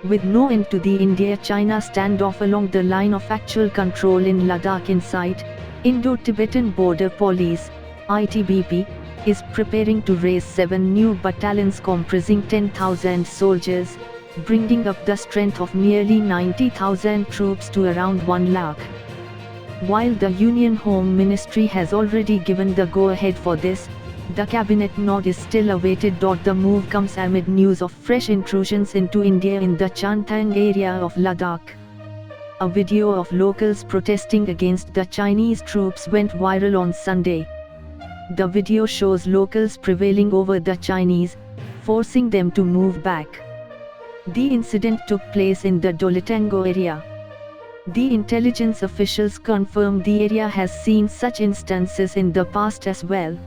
With no end to the India-China standoff along the line of actual control in Ladakh in sight, Indo-Tibetan Border Police, ITBP, is preparing to raise 7 new battalions comprising 10,000 soldiers, bringing up the strength of nearly 90,000 troops to around 1 lakh. While the Union Home Ministry has already given the go-ahead for this, the cabinet nod is still awaited. The move comes amid news of fresh intrusions into India in the Chantang area of Ladakh. A video of locals protesting against the Chinese troops went viral on Sunday. The video shows locals prevailing over the Chinese, forcing them to move back. The incident took place in the Dolitango area. The intelligence officials confirm the area has seen such instances in the past as well.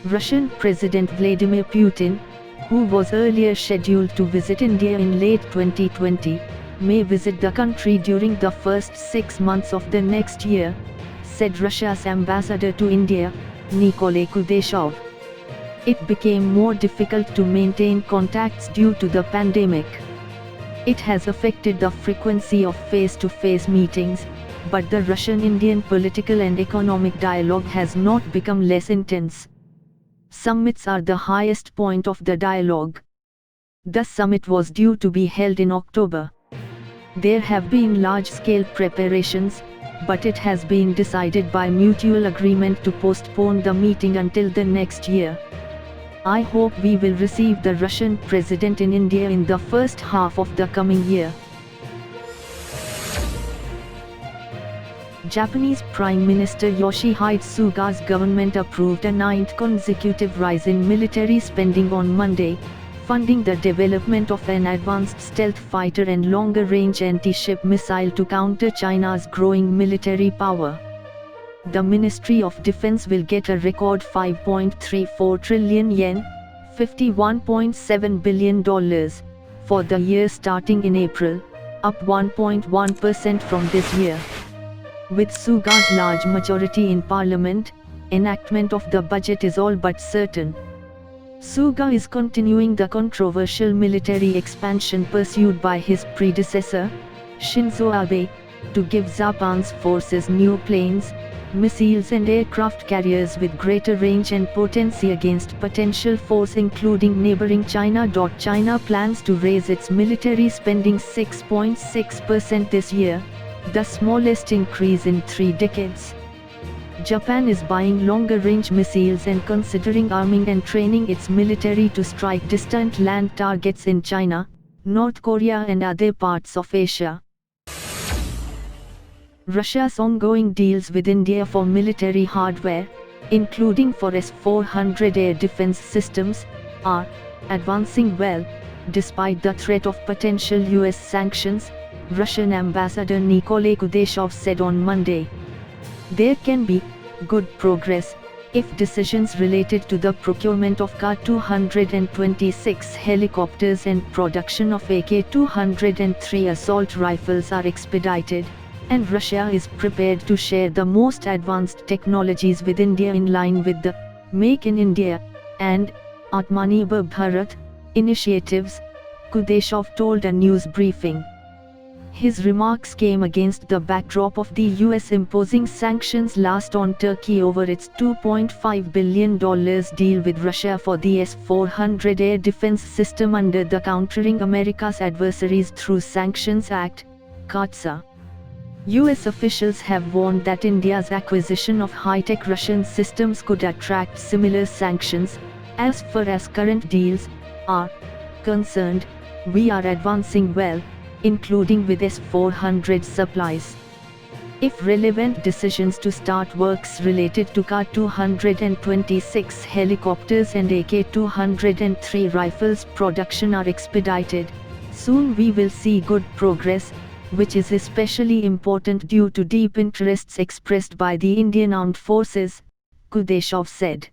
Russian President Vladimir Putin, who was earlier scheduled to visit India in late 2020, may visit the country during the first 6 months of the next year, said Russia's ambassador to India, Nikolai Kudeshov. It became more difficult to maintain contacts due to the pandemic. It has affected the frequency of face-to-face meetings, but the Russian-Indian political and economic dialogue has not become less intense. Summits are the highest point of the dialogue. The summit was due to be held in October. There have been large-scale preparations, but it has been decided by mutual agreement to postpone the meeting until the next year. I hope we will receive the Russian president in India in the first half of the coming year. Japanese Prime Minister Yoshihide Suga's government approved a 9th consecutive rise in military spending on Monday, funding the development of an advanced stealth fighter and longer-range anti-ship missile to counter China's growing military power. The Ministry of Defense will get a record 5.34 trillion yen, $51.7 billion, for the year starting in April, up 1.1% from this year. With Suga's large majority in parliament, enactment of the budget is all but certain. Suga is continuing the controversial military expansion pursued by his predecessor, Shinzo Abe, to give Japan's forces new planes, missiles and aircraft carriers with greater range and potency against potential foes including neighboring China. China plans to raise its military spending 6.6% this year, the smallest increase in 3 decades. Japan is buying longer-range missiles and considering arming and training its military to strike distant land targets in China, North Korea and other parts of Asia. Russia's ongoing deals with India for military hardware, including for S-400 air defense systems, are advancing well, despite the threat of potential US sanctions, Russian Ambassador Nikolai Kudeshov said on Monday. There can be good progress if decisions related to the procurement of Ka-226 helicopters and production of AK-203 assault rifles are expedited, and Russia is prepared to share the most advanced technologies with India in line with the Make in India and Atmanirbhar Bharat initiatives, Kudeshov told a news briefing. His remarks came against the backdrop of the US imposing sanctions last on Turkey over its $2.5 billion deal with Russia for the S-400 air defense system under the Countering America's Adversaries Through Sanctions Act, CAATSA. US officials have warned that India's acquisition of high-tech Russian systems could attract similar sanctions. As far as current deals are concerned, we are advancing well, including with S-400 supplies. If relevant decisions to start works related to Ka-226 helicopters and AK-203 rifles production are expedited, soon we will see good progress, which is especially important due to deep interests expressed by the Indian Armed Forces, Kudeshov said.